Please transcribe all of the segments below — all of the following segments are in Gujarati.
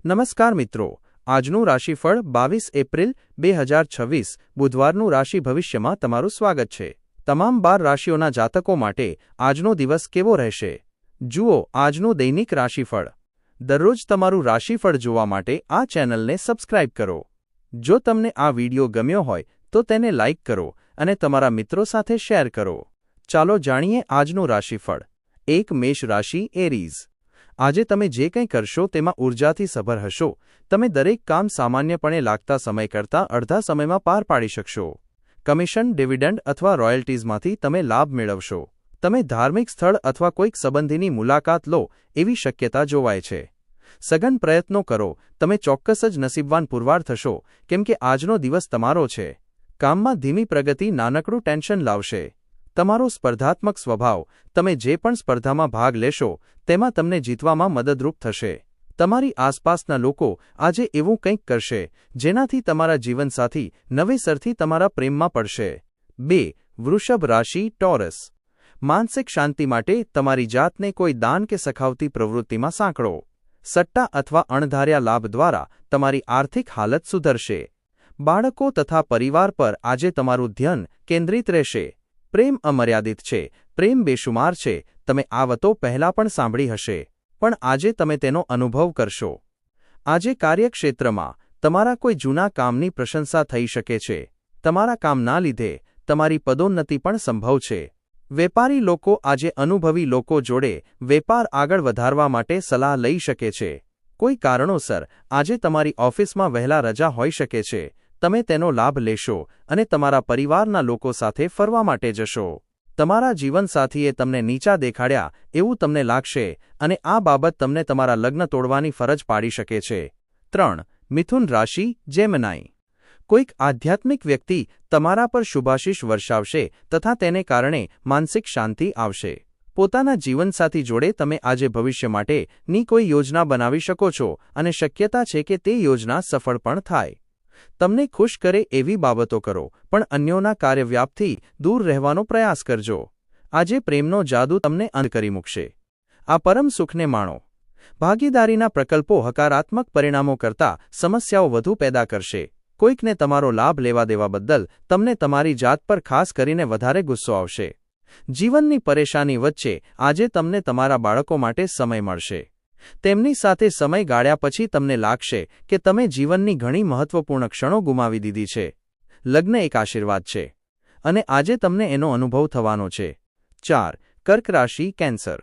નમસ્કાર મિત્રો, આજનું રાશિફળ 22 એપ્રિલ 2026 બુધવારનું રાશિ ભવિષ્યમાં તમારું સ્વાગત છે। તમામ 12 રાશિઓના જાતકો માટે આજનો દિવસ કેવો રહેશે? જુઓ આજનું દૈનિક રાશિફળ। દરરોજ તમારું રાશિફળ જોવા માટે આ ચેનલને સબસ્ક્રાઇબ કરો। જો તમને આ વિડિયો ગમ્યો હોય તો તેને લાઇક કરો અને તમારા મિત્રો સાથે શેર કરો। ચાલો જાણીએ આજનું રાશિફળ। 1 મેષ રાશિ એરીઝ। આજે તમે જે કંઈ કરશો તેમાં ઊર્જાથી સભર હશો। તમે દરેક કામ સામાન્યપણે લાગતા સમય કરતાં અડધા સમયમાં પાર પાડી શકશો। કમિશન, ડિવિડન્ડ અથવા રોયલ્ટીઝમાંથી તમે લાભ મેળવશો। તમે ધાર્મિક સ્થળ અથવા કોઈક સંબંધીની મુલાકાત લો એવી શક્યતા જોવાય છે। સઘન પ્રયત્નો કરો, તમે ચોક્કસ જ નસીબવાન પુરવાર થશો કેમ કે આજનો દિવસ તમારો છે। કામમાં ધીમી પ્રગતિ નાનકડું ટેન્શન લાવશે। તમારો સ્પર્ધાત્મક સ્વભાવ, તમે જે પણ સ્પર્ધામાં ભાગ લેશો તેમાં તમને જીતવામાં મદદરૂપ થશે। તમારી આસપાસના લોકો આજે એવું કંઈક કરશે જેનાથી તમારા જીવનસાથી નવેસરથી તમારા પ્રેમમાં પડશે। 2 વૃષભ રાશિ ટોરસ। માનસિક શાંતિ માટે તમારી જાતને કોઈ દાન કે સખાવતી પ્રવૃત્તિમાં સાંકળો। સટ્ટા અથવા અણધાર્યા લાભ દ્વારા તમારી આર્થિક હાલત સુધરશે। બાળકો તથા પરિવાર પર આજે તમારું ધ્યાન કેન્દ્રિત રહેશે। પ્રેમ અમર્યાદિત છે, પ્રેમ બેશુમાર છે। તમે આ વાતો પહેલાં પણ સાંભળી હશે, પણ આજે તમે તેનો અનુભવ કરશો। આજે કાર્યક્ષેત્રમાં તમારા કોઈ જૂના કામની પ્રશંસા થઈ શકે છે। તમારા કામના લીધે તમારી પદોન્નતિ પણ સંભવ છે। વેપારી લોકો આજે અનુભવી લોકો જોડે વેપાર આગળ વધારવા માટે સલાહ લઈ શકે છે। કોઈ કારણોસર આજે તમારી ઓફિસમાં વહેલા રજા હોઈ શકે છે। તમે તેનો લાભ લેશો અને તમારા પરિવારના લોકો સાથે ફરવા માટે જશો। તમારા જીવનસાથીએ તમને નીચા દેખાડ્યા એવું તમને લાગશે અને આ બાબત તમને તમારા લગ્ન તોડવાની ફરજ પાડી શકે છે। 3 મિથુન રાશિ જેમિનાઈ। કોઈક આધ્યાત્મિક વ્યક્તિ તમારા પર શુભાશીષ વર્ષાવશે તથા તેને કારણે માનસિક શાંતિ આવશે। પોતાના જીવનસાથી જોડે તમે આજે ભવિષ્ય માટેની કોઈ યોજના બનાવી શકો છો અને શક્યતા છે કે તે યોજના સફળ પણ થાય। તમને ખુશ કરે એવી બાબતો કરો, પણ અન્યોના કાર્યવ્યાપથી દૂર રહેવાનો પ્રયાસ કરજો। આજે પ્રેમનો જાદુ તમને અંધ કરી મૂકશે। આ પરમ સુખને માણો। ભાગીદારીના પ્રકલ્પો હકારાત્મક પરિણામો કરતાં સમસ્યાઓ વધુ પેદા કરશે। કોઈકને તમારો લાભ લેવા દેવા બદલ તમને તમારી જાત પર ખાસ કરીને વધારે ગુસ્સો આવશે। જીવનની પરેશાની વચ્ચે આજે તમને તમારા બાળકો માટે સમય મળશે। તેમની સાથે સમય ગાળ્યા પછી તમને લાગશે કે તમે જીવનની ઘણી મહત્વપૂર્ણ ક્ષણો ગુમાવી દીધી છે। લગ્ન એક આશીર્વાદ છે અને આજે તમને એનો અનુભવ થવાનો છે। 4 કર્ક રાશિ કેન્સર।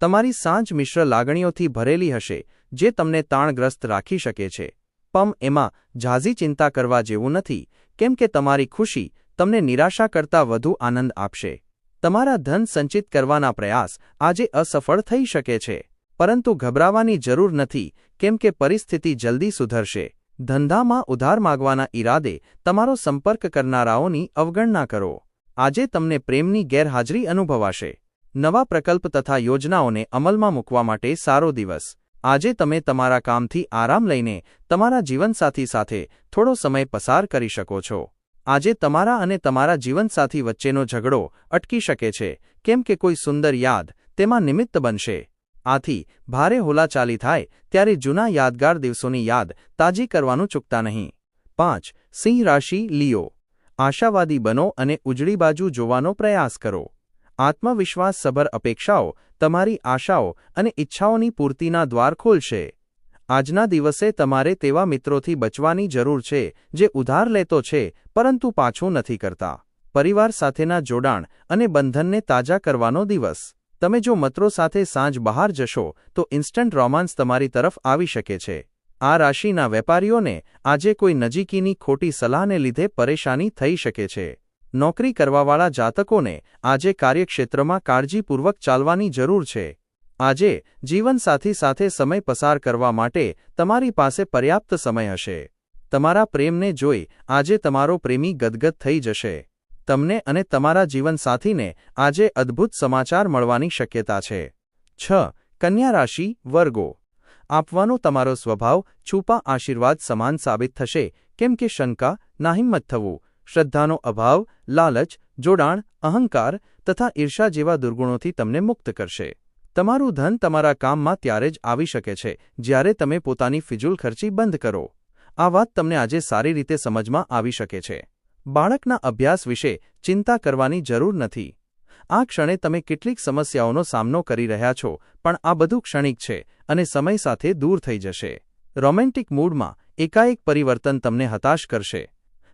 તમારી સાંજ મિશ્ર લાગણીઓથી ભરેલી હશે જે તમને તાણગ્રસ્ત રાખી શકે છે, પણ એમાં ઝાઝી ચિંતા કરવા જેવું નથી કેમ કે તમારી ખુશી તમને નિરાશા કરતાં વધુ આનંદ આપશે। તમારા ધન સંચિત કરવાના પ્રયાસ આજે અસફળ થઈ શકે છે, પરંતુ ગભરાવાની જરૂર નથી કેમ કે પરિસ્થિતિ જલ્દી સુધરશે। ધંધામાં ઉધાર માગવાના ઈરાદે તમારો સંપર્ક કરનારાઓની અવગણના કરો। આજે તમને પ્રેમની ગેરહાજરી અનુભવાશે। નવા પ્રકલ્પ તથા યોજનાઓને અમલમાં મૂકવા માટે સારો દિવસ। આજે તમે તમારા કામથી આરામ લઈને તમારા જીવનસાથી સાથે થોડો સમય પસાર કરી શકો છો। આજે તમારા અને તમારા જીવનસાથી વચ્ચેનો ઝઘડો અટકી શકે છે કેમ કે કોઈ સુંદર યાદ તેમાં નિમિત્ત બનશે। આથી ભારે હોલાચાલી થાય ત્યારે જૂના યાદગાર દિવસોની યાદ તાજી કરવાનું ચૂકતા નહીં। 5 સિંહ રાશિ લિયો। આશાવાદી બનો અને ઉજળી બાજુ જોવાનો પ્રયાસ કરો। આત્મવિશ્વાસસભર અપેક્ષાઓ તમારી આશાઓ અને ઈચ્છાઓની પૂર્તિના દ્વાર ખોલશે। આજના દિવસે તમારે તેવા મિત્રોથી બચવાની જરૂર છે જે ઉધાર લેતો છે પરંતુ પાછું નથી કરતા। પરિવાર સાથેના જોડાણ અને બંધનને તાજા કરવાનો દિવસ। તમે જો મિત્રો સાથે સાંજ બહાર જશો તો ઇન્સ્ટન્ટ રોમાન્સ તમારી તરફ આવી શકે છે। આ રાશિના વેપારીઓને આજે કોઈ નજીકીની ખોટી સલાહને લીધે પરેશાની થઈ શકે છે। નોકરી કરવાવાળા જાતકોને આજે કાર્યક્ષેત્રમાં કાળજીપૂર્વક ચાલવાની જરૂર છે। આજે જીવનસાથી સાથે સમય પસાર કરવા માટે તમારી પાસે પર્યાપ્ત સમય હશે। તમારા પ્રેમને જોઈ આજે તમારો પ્રેમી ગદગદ થઈ જશે। તમને અને તમારા જીવનસાથીને આજે અદ્ભુત સમાચાર મળવાની શક્યતા છે। 6 કન્યા રાશિ વર્ગો। આપવાનો તમારો સ્વભાવ છુપા આશીર્વાદ સમાન સાબિત થશે કેમ કે શંકા, નાહિંમત થવું, શ્રદ્ધાનો અભાવ, લાલચ, જોડાણ, અહંકાર તથા ઈર્ષા જેવા દુર્ગુણોથી તમને મુક્ત કરશે। તમારું ધન તમારા કામમાં ત્યારે જ આવી શકે છે જ્યારે તમે પોતાની ફિજૂલ ખર્ચી બંધ કરો. આ વાત તમને આજે સારી રીતે સમજમાં આવી શકે છે. બાળકના અભ્યાસ વિશે ચિંતા કરવાની જરૂર નથી. આ ક્ષણે તમે કેટલીક સમસ્યાઓનો સામનો કરી રહ્યા છો, પણ આ બધું ક્ષણિક છે અને સમય સાથે દૂર થઈ જશે. રોમેન્ટિક મૂડમાં એકાએક પરિવર્તન તમને હતાશ કરશે.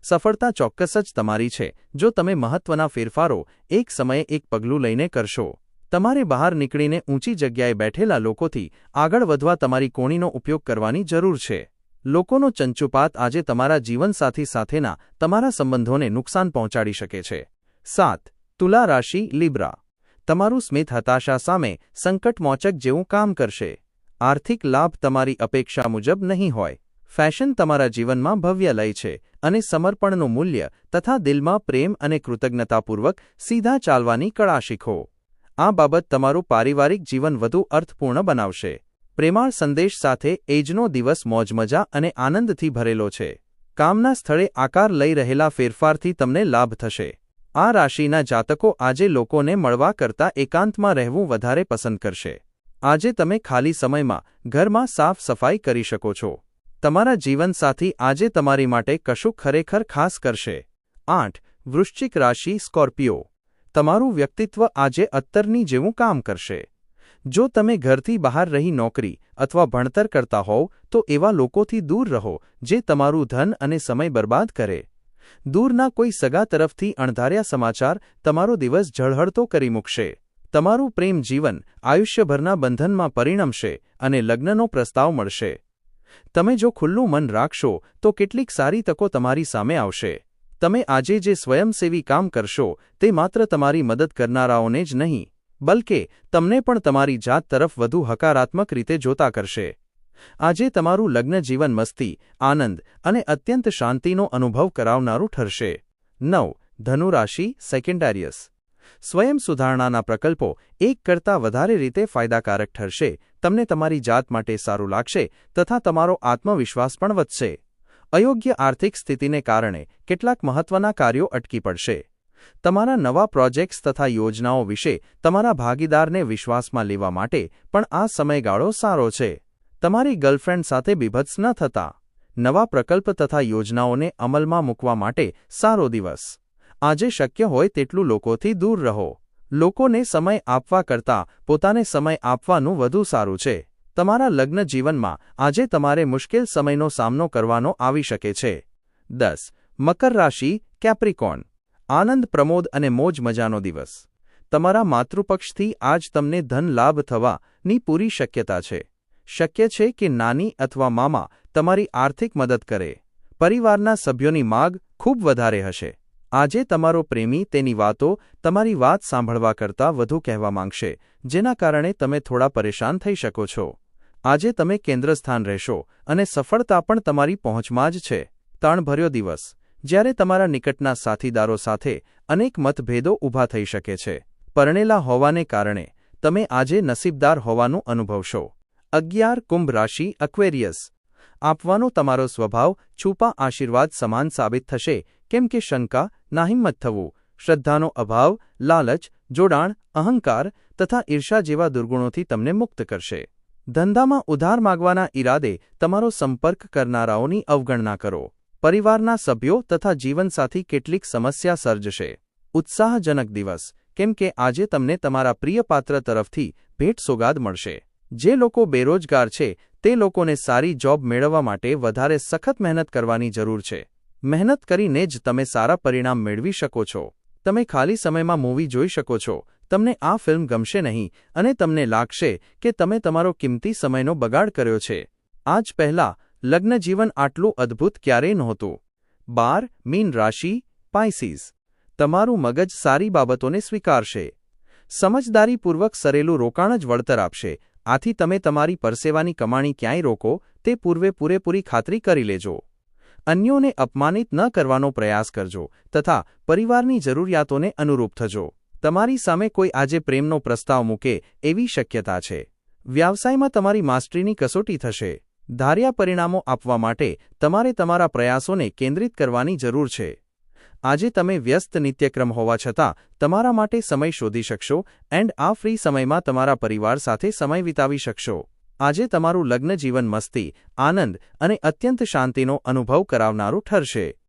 સફળતા ચોક્કસ જ તમારી છે જો તમે મહત્વના ફેરફારો એક સમયે એક પગલું લઈને કરશો. તમારે બહાર નીકળીને ઊંચી જગ્યાએ બેઠેલા લોકોથી આગળ વધવા તમારી કોણીનો ઉપયોગ કરવાની જરૂર છે. લોકોનો ચંચુપાત આજે તમારા જીવનસાથી સાથેના તમારા સંબંધોને નુકસાન પહોંચાડી શકે છે. 7. તુલા રાશિ લિબ્રા. તમારું સ્મિત હતાશા સામે સંકટમોચક જેવું કામ કરશે. આર્થિક લાભ તમારી અપેક્ષા મુજબ નહીં હોય. ફેશન તમારા જીવનમાં ભવ્ય લય છે અને સમર્પણનું મૂલ્ય તથા દિલમાં પ્રેમ અને કૃતજ્ઞતાપૂર્વક સીધા ચાલવાની કળા શીખો. આ બાબત તમારું પારિવારિક જીવન વધુ અર્થપૂર્ણ બનાવશે. પ્રેમાળ સંદેશ સાથે એજનો દિવસ મોજમજા અને આનંદથી ભરેલો છે. કામના સ્થળે આકાર લઈ રહેલા ફેરફારથી તમને લાભ થશે. આ રાશિના જાતકો આજે લોકોને મળવા કરતાં એકાંતમાં રહેવું વધારે પસંદ કરશે. આજે તમે ખાલી સમયમાં ઘરમાં સાફ સફાઈ કરી શકો છો. તમારા જીવનસાથી આજે તમારી માટે કશુંક ખરેખર ખાસ કરશે. 8. વૃશ્ચિક રાશિ સ્કોર્પિયો. તમારું વ્યક્તિત્વ આજે અત્તરની જેવું કામ કરશે. જો તમે ઘરથી બહાર રહી નોકરી અથવા ભણતર કરતા હોવ તો એવા લોકોથી દૂર રહો જે તમારું ધન અને સમય બરબાદ કરે. દૂરના કોઈ સગા તરફથી અણધાર્યા સમાચાર તમારો દિવસ ઝળહળતો કરી મૂકશે. તમારું પ્રેમ જીવન આયુષ્યભરના બંધનમાં પરિણમશે અને લગ્નનો પ્રસ્તાવ મળશે. તમે જો ખુલ્લું મન રાખશો તો કેટલીક સારી તકો તમારી સામે આવશે. તમે આજે જે સ્વયંસેવી કામ કરશો તે માત્ર તમારી મદદ કરનારાઓને જ નહીં, બલકે તમને પણ તમારી જાત તરફ વધુ હકારાત્મક રીતે જોતા કરશે. આજે તમારું લગ્ન જીવન મસ્તી, આનંદ અને અત્યંત શાંતિનો અનુભવ કરાવનારું ઠરશે. 9. ધનુ રાશિ સેકન્ડારિયસ. સ્વયં સુધારણાના પ્રકલ્પો એક કરતાં વધારે રીતે ફાયદાકારક ઠરશે. તમને તમારી જાત માટે સારું લાગશે તથા તમારો આત્મવિશ્વાસ પણ વધશે. અયોગ્ય આર્થિક સ્થિતિને કારણે કેટલાક મહત્વના કાર્યો અટકી પડશે. તમારા નવા પ્રોજેક્ટ્સ તથા યોજનાઓ વિશે તમારા ભાગીદારને વિશ્વાસમાં લેવા માટે પણ આ સમયગાળો સારો છે. તમારી ગર્લફ્રેન્ડ સાથે બીભત્સ ન થતા. નવા પ્રકલ્પ તથા યોજનાઓને અમલમાં મૂકવા માટે સારો દિવસ. આજે શક્ય હોય તેટલું લોકોથી દૂર રહો. લોકોને સમય આપવા કરતાં પોતાને સમય આપવાનું વધુ સારું છે. તમારા લગ્ન જીવનમાં આજે તમારે મુશ્કેલ સમયનો સામનો કરવાનો આવી શકે છે. 10. મકર રાશિ કેપ્રિકોર્ન. આનંદ પ્રમોદ અને મોજ મજાનો દિવસ. તમારા માતૃપક્ષથી આજ તમને ધન લાભ થવાની પૂરી શક્યતા છે. શક્ય છે કે નાની અથવા મામા તમારી આર્થિક મદદ કરે. પરિવારના સભ્યોની માગ ખૂબ વધારે હશે. આજે તમારો પ્રેમી તેની વાતો તમારી વાત સાંભળવા કરતાં વધુ કહેવા માંગશે, જેના કારણે તમે થોડા પરેશાન થઈ શકો છો. આજે તમે કેન્દ્રસ્થાન રહેશો અને સફળતા પણ તમારી પહોંચમાં જ છે. તાણભર્યો દિવસ. જ્યારે તમારા નિકટના સાથીદારો સાથે અનેક મતભેદો ઊભા થઈ શકે છે. પરણેલા હોવાને કારણે તમે આજે નસીબદાર હોવાનું અનુભવશો. 11. કુંભ રાશિ અક્વેરિયસ. આપવાનો તમારો સ્વભાવ છુપા આશીર્વાદ સમાન સાબિત થશે, કેમ કે શંકા, નાહિંમત થવું, શ્રદ્ધાનો અભાવ, લાલચ, જોડાણ, અહંકાર તથા ઈર્ષા જેવા દુર્ગુણોથી તમને મુક્ત કરશે. ધંધામાં ઉધાર માગવાના ઈરાદે તમારો સંપર્ક કરનારાઓની અવગણના કરો. પરિવારના સભ્યો તથા જીવનસાથી કેટલીક સમસ્યા સર્જશે. ઉત્સાહજનક દિવસ, કેમ કે આજે તમને તમારા પ્રિય પાત્ર તરફથી ભેટ-સોગાદ મળશે. જે લોકો બેરોજગાર છે તે લોકોને સારી જોબ મેળવવા માટે વધારે સખત મહેનત કરવાની જરૂર છે. મહેનત કરીને જ તમે સારા પરિણામ મેળવી શકો છો. તમે ખાલી સમયમાં મૂવી જોઈ શકો છો. તમને આ ફિલ્મ ગમશે નહીં અને તમને લાગશે કે તમે તમારો કિંમતી સમયનો બગાડ કર્યો છે. આજ પહેલાં લગ્ન જીવન આટલું અદ્ભુત ક્યારેય નહોતું. 12. મીન રાશિ પાઇસીસ. તમારું મગજ સારી બાબતોને સ્વીકારશે. સમજદારીપૂર્વક કરેલું રોકાણ જ વળતર આપશે. આથી તમે તમારી પરસેવાની કમાણી ક્યાંય રોકો તે પૂર્વે પૂરેપૂરી ખાતરી કરી લેજો. અન્યોને અપમાનિત ન કરવાનો પ્રયાસ કરજો તથા પરિવારની જરૂરિયાતોને અનુરૂપ થજો. તમારી સામે કોઈ આજે પ્રેમનો પ્રસ્તાવ મૂકે એવી શક્યતા છે. વ્યવસાયમાં તમારી માસ્ટરીની કસોટી થશે. ધાર્યા પરિણામો આપવા માટે તમારે તમારા પ્રયાસોને કેન્દ્રિત કરવાની જરૂર છે. આજે તમે વ્યસ્ત નિત્યક્રમ હોવા છતાં તમારા માટે સમય શોધી શકશો એન્ડ આ ફ્રી સમયમાં તમારા પરિવાર સાથે સમય વિતાવી શકશો. આજે તમારું લગ્ન જીવન મસ્તી, આનંદ અને અત્યંત શાંતિનો અનુભવ કરાવનારું ઠરશે.